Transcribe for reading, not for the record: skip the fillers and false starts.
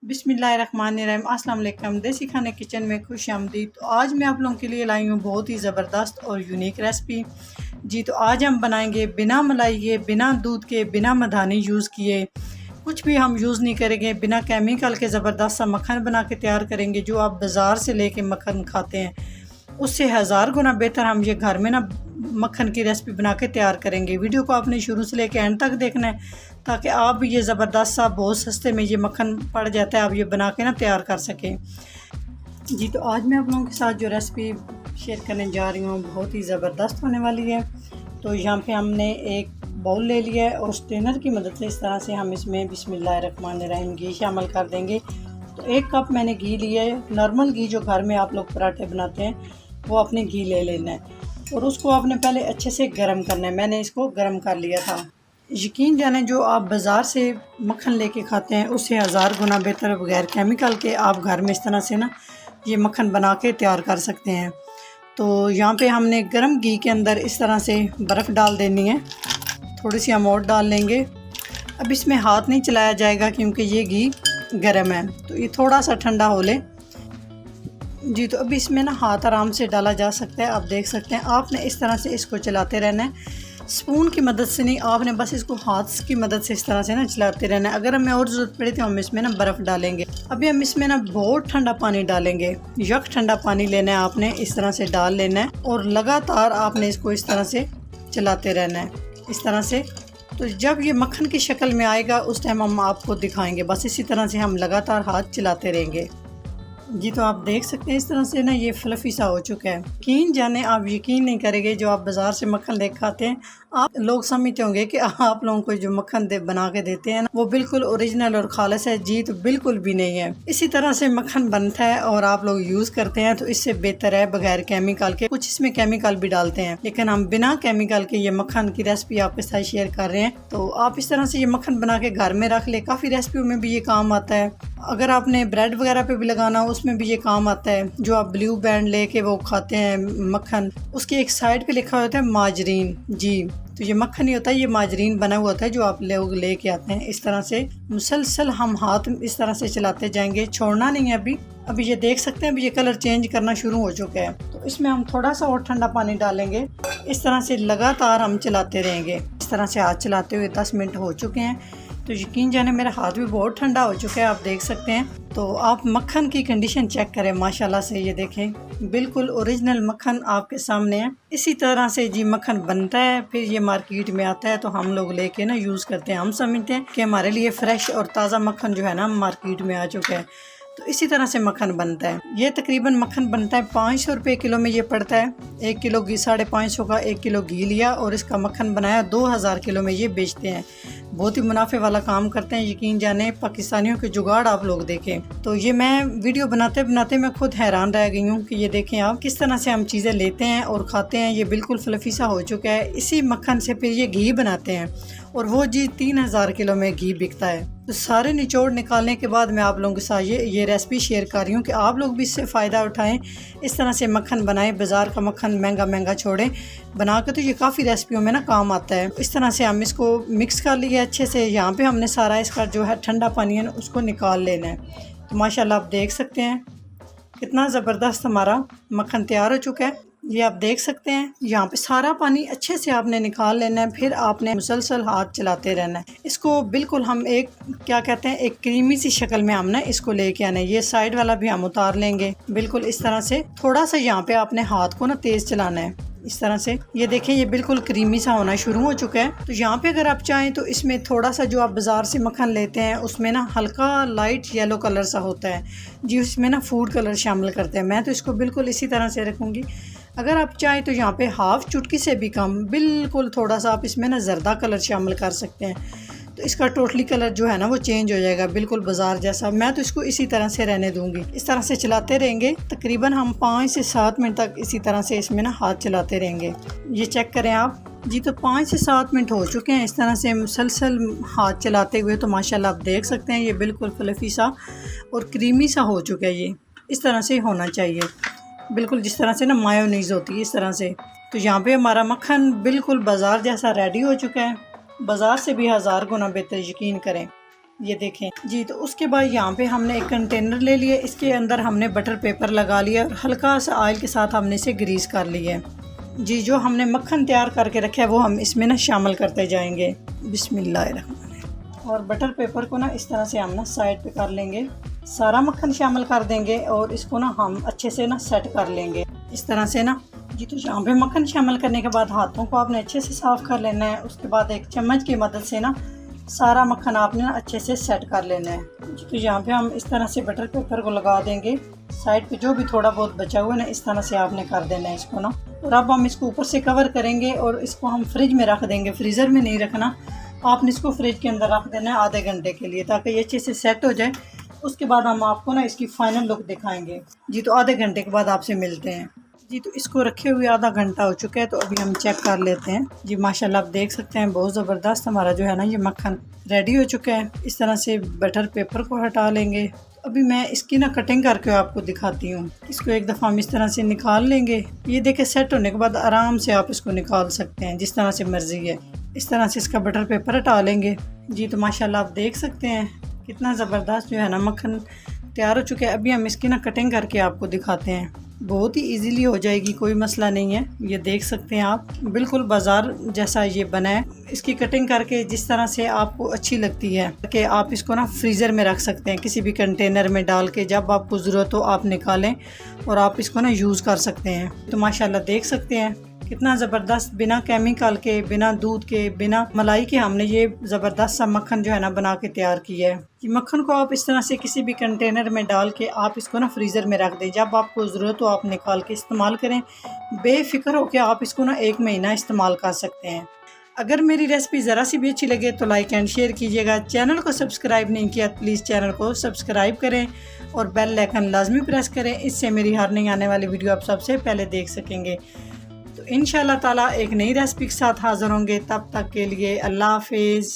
बिस्मिल्लाहिर्रहमानिर्रहीम। अस्सलाम वालेकुम। देसी खाने किचन में खुश आमदीद। तो आज मैं आप लोगों के लिए लाई हूँ बहुत ही ज़बरदस्त और यूनिक रेसिपी। जी तो आज हम बनाएंगे बिना मलाई के, बिना दूध के, बिना मधानी यूज़ किए, कुछ भी हम यूज़ नहीं करेंगे, बिना केमिकल के ज़बरदस्त सा मक्खन बना के तैयार करेंगे। जो आप बाज़ार से लेके मक्खन खाते हैं उससे हज़ार गुना बेहतर हम ये घर में ना मक्खन की रेसिपी बना के तैयार करेंगे। वीडियो को आपने शुरू से लेकर एंड तक देखना है ताकि आप ये ज़बरदस्त सा बहुत सस्ते में ये मक्खन पड़ जाता है, आप ये बना के ना तैयार कर सकें। जी तो आज मैं आप लोगों के साथ जो रेसिपी शेयर करने जा रही हूँ बहुत ही ज़बरदस्त होने वाली है। तो यहाँ पे हमने एक बाउल ले लिया है और स्ट्रेनर की मदद से इस तरह से हम इसमें बिस्मिल्लाहिर्रहमानिर्रहीम घी शामिल कर देंगे। तो 1 कप मैंने घी लिया है। नॉर्मल घी जो घर में आप लोग पराठे बनाते हैं वो अपने घी ले लेना है और उसको आपने पहले अच्छे से गर्म करना है। मैंने इसको गर्म कर लिया था। यकीन जाने जो आप बाज़ार से मक्खन लेके खाते हैं उससे हज़ार गुना बेहतर बगैर केमिकल के आप घर में इस तरह से ना ये मक्खन बना के तैयार कर सकते हैं। तो यहाँ पे हमने गर्म घी के अंदर इस तरह से बर्फ़ डाल देनी है, थोड़ी सी हम और डाल लेंगे। अब इसमें हाथ नहीं चलाया जाएगा क्योंकि ये घी गर्म है, तो ये थोड़ा सा ठंडा हो ले। जी तो अभी इसमें ना हाथ आराम से डाला जा सकता है। आप देख सकते हैं आपने इस तरह से इसको चलाते रहना है, स्पून की मदद से नहीं, आपने बस इसको हाथ की मदद से इस तरह से ना चलाते रहना है। अगर हमें और ज़रूरत पड़ी तो हम इसमें ना बर्फ़ डालेंगे। अभी हम इसमें ना बहुत ठंडा पानी डालेंगे। यक ठंडा पानी लेना है, आपने इस तरह से डाल लेना है और लगातार आपने इसको इस तरह से चलाते रहना है, इस तरह से। तो जब ये मक्खन की शक्ल में आएगा उस टाइम हम आपको दिखाएंगे। बस इसी तरह से हम लगातार हाथ चलाते रहेंगे। जी तो आप देख सकते हैं इस तरह से ना ये फ्लफ़ी सा हो चुका है। यकीन जाने आप यकीन नहीं करेंगे, जो आप बाज़ार से मक्खन लेकर खाते हैं आप लोग समझते होंगे कि आप लोगों को जो मक्खन बना के देते हैं ना वो बिल्कुल ओरिजिनल और खालिस है। जी तो बिल्कुल भी नहीं है। इसी तरह से मक्खन बनता है और आप लोग यूज़ करते हैं तो इससे बेहतर है बगैर केमिकल के। कुछ इसमें केमिकल भी डालते हैं लेकिन हम बिना केमिकल के ये मक्खन की रेसिपी आपके साथ शेयर कर रहे हैं। तो आप इस तरह से ये मक्खन बना के घर में रख ले, काफ़ी रेसिपियों में भी ये काम आता है। अगर आपने ब्रेड वगैरह पे भी लगाना हो उसमें भी ये काम आता है। जो आप ब्लू बैंड लेके वो खाते हैं मक्खन, उसकी एक साइड पे लिखा होता है माजरीन। जी तो ये मक्खन नहीं होता, ये माजरीन बना हुआ होता है जो आप लोग लेके आते हैं। इस तरह से मुसलसल हम हाथ इस तरह से चलाते जाएंगे, छोड़ना नहीं है। अभी ये देख सकते हैं अभी ये कलर चेंज करना शुरू हो चुका है। तो इसमें हम थोड़ा सा और ठंडा पानी डालेंगे। इस तरह से लगातार हम चलाते रहेंगे। इस तरह से हाथ चलाते हुए 10 मिनट हो चुके हैं। तो यकीन जाने मेरा हाथ भी बहुत ठंडा हो चुका है, आप देख सकते हैं। तो आप मक्खन की कंडीशन चेक करें, माशाल्लाह से ये देखें बिल्कुल ओरिजिनल मक्खन आपके सामने है। इसी तरह से जी मक्खन बनता है, फिर ये मार्केट में आता है तो हम लोग लेके ना यूज़ करते हैं। हम समझते हैं कि हमारे लिए फ्रेश और ताज़ा मक्खन जो है ना मार्केट में आ चुका है। तो इसी तरह से मक्खन बनता है। ये तकरीबन मक्खन बनता है 500 रुपये किलो में ये पड़ता है। 1 किलो घी 550 का 1 किलो घी लिया और इसका मक्खन बनाया 2000 किलो में ये बेचते हैं। बहुत ही मुनाफे वाला काम करते हैं। यकीन जाने पाकिस्तानियों के जुगाड़ आप लोग देखें। तो ये मैं वीडियो बनाते बनाते मैं खुद हैरान रह गई हूँ कि ये देखें आप किस तरह से हम चीज़ें लेते हैं और खाते हैं। ये बिल्कुल फ्लफी सा हो चुका है। इसी मक्खन से फिर ये घी बनाते हैं और वो जी 3000 किलो में घी बिकता है। तो सारे निचोड़ निकालने के बाद मैं आप लोगों के साथ ये रेसिपी शेयर कर रही हूँ कि आप लोग भी इससे फ़ायदा उठाएं, इस तरह से मक्खन बनाएं। बाज़ार का मक्खन महंगा छोड़ें, बना के तो ये काफ़ी रेसिपियों में ना काम आता है। इस तरह से हम इसको मिक्स कर लिए अच्छे से। यहाँ पे हमने सारा इसका जो है ठंडा पानी है ना उसको निकाल लेना है। तो माशाल्लाह आप देख सकते हैं कितना ज़बरदस्त हमारा मक्खन तैयार हो चुका है। ये आप देख सकते हैं यहाँ पे सारा पानी अच्छे से आपने निकाल लेना है। फिर आपने मुसलसल हाथ चलाते रहना है। इसको बिल्कुल हम एक क्या कहते हैं एक क्रीमी सी शक्ल में हम ना इसको लेके आना है। ये साइड वाला भी हम उतार लेंगे बिल्कुल इस तरह से। थोड़ा सा यहाँ पे आपने हाथ को ना तेज़ चलाना है इस तरह से। ये देखें ये बिल्कुल क्रीमी सा होना शुरू हो चुका है। तो यहाँ पे अगर आप चाहें तो इसमें थोड़ा सा जो आप बाज़ार से मक्खन लेते हैं उसमें ना हल्का लाइट येलो कलर सा होता है जी, उसमें ना फूड कलर शामिल करते हैं। मैं तो इसको बिल्कुल इसी तरह से रखूँगी। अगर आप चाहें तो यहाँ पे हाफ चुटकी से भी कम बिल्कुल थोड़ा सा आप इसमें ना जर्दा कलर शामिल कर सकते हैं। तो इसका टोटली कलर जो है ना वो चेंज हो जाएगा बिल्कुल बाज़ार जैसा। मैं तो इसको इसी तरह से रहने दूंगी। इस तरह से चलाते रहेंगे तकरीबन हम 5 से 7 मिनट तक इसी तरह से इसमें ना हाथ चलाते रहेंगे। ये चेक करें आप जी। तो 5 से 7 मिनट हो चुके हैं इस तरह से मुसलसल हाथ चलाते हुए। तो माशाल्लाह आप देख सकते हैं ये बिल्कुल फ्लफी सा और क्रीमी सा हो चुका है। ये इस तरह से होना चाहिए बिल्कुल जिस तरह से ना मायोनीज़ होती है इस तरह से। तो यहाँ पे हमारा मक्खन बिल्कुल बाज़ार जैसा रेडी हो चुका है, बाज़ार से भी हज़ार गुना बेहतर, यकीन करें। ये देखें जी। तो उसके बाद यहाँ पे हमने एक कंटेनर ले लिया, इसके अंदर हमने बटर पेपर लगा लिया और हल्का सा ऑयल के साथ हमने इसे ग्रीस कर लिया है जी। जो हमने मक्खन तैयार करके रखा है वो हम इसमें ना शामिल करते जाएंगे, बिस्मिल्लाहिर्रहमानिर्रहीम। और बटर पेपर को ना इस तरह से हम ना साइड पे कर लेंगे, सारा मक्खन शामिल कर देंगे और इसको ना हम अच्छे से ना सेट कर लेंगे इस तरह से ना जी। तो यहाँ पे मक्खन शामिल करने के बाद हाथों को आपने अच्छे से साफ़ कर लेना है। उसके बाद एक चम्मच की मदद से ना सारा मक्खन आपने ना अच्छे से सेट कर लेना है जी। तो यहाँ पे हम इस तरह से बटर पेपर को लगा देंगे, साइड पे जो भी थोड़ा बहुत बचा हुआ है ना इस तरह से आपने कर देना है इसको ना। और अब हम इसको ऊपर से कवर करेंगे और इसको हम फ्रिज में रख देंगे, फ्रीज़र में नहीं रखना, आपने इसको फ्रिज के अंदर रख देना है आधे घंटे के लिए, ताकि ये अच्छे से सेट हो जाए। उसके बाद हम आपको ना इसकी फाइनल लुक दिखाएंगे जी। तो आधे घंटे के बाद आपसे मिलते हैं जी। तो इसको रखे हुए आधा घंटा हो चुका है, तो अभी हम चेक कर लेते हैं जी। माशाल्लाह आप देख सकते हैं बहुत ज़बरदस्त हमारा जो है ना ये मक्खन रेडी हो चुका है। इस तरह से बटर पेपर को हटा लेंगे। अभी मैं इसकी ना कटिंग करके आपको दिखाती हूँ। इसको एक दफ़ा हम इस तरह से निकाल लेंगे। ये देखे सेट होने के बाद आराम से आप इसको निकाल सकते हैं जिस तरह से मर्ज़ी है। इस तरह से इसका बटर पेपर हटा लेंगे जी। तो माशाल्लाह आप देख सकते हैं कितना ज़बरदस्त जो है ना मक्खन तैयार हो चुका है। अभी हम इसकी ना कटिंग करके आपको दिखाते हैं, बहुत ही इजीली हो जाएगी, कोई मसला नहीं है। ये देख सकते हैं आप बिल्कुल बाज़ार जैसा ये बना है। इसकी कटिंग करके जिस तरह से आपको अच्छी लगती है कि आप इसको ना फ्रीज़र में रख सकते हैं, किसी भी कंटेनर में डाल के, जब आपको ज़रूरत हो आप निकालें और आप इसको ना यूज़ कर सकते हैं। तो माशाल्लाह देख सकते हैं कितना ज़बरदस्त, बिना केमिकल के, बिना दूध के, बिना मलाई के हमने ये ज़बरदस्त सा मक्खन जो है ना बना के तैयार किया है। ये मक्खन को आप इस तरह से किसी भी कंटेनर में डाल के आप इसको ना फ्रीज़र में रख दें, जब आपको ज़रूरत हो आप निकाल के इस्तेमाल करें। बेफ़िक्र होकर आप इसको ना 1 महीना इस्तेमाल कर सकते हैं। अगर मेरी रेसिपी ज़रा सी भी अच्छी लगे तो लाइक एंड शेयर कीजिएगा। चैनल को सब्सक्राइब नहीं किया प्लीज़ चैनल को सब्सक्राइब करें और बेल आइकन लाजमी प्रेस करें, इससे मेरी हर नई आने वाली वीडियो आप सबसे पहले देख सकेंगे। तो इंशाल्लाह ताला एक नई रेसिपी के साथ हाज़िर होंगे, तब तक के लिए अल्लाह हाफिज़।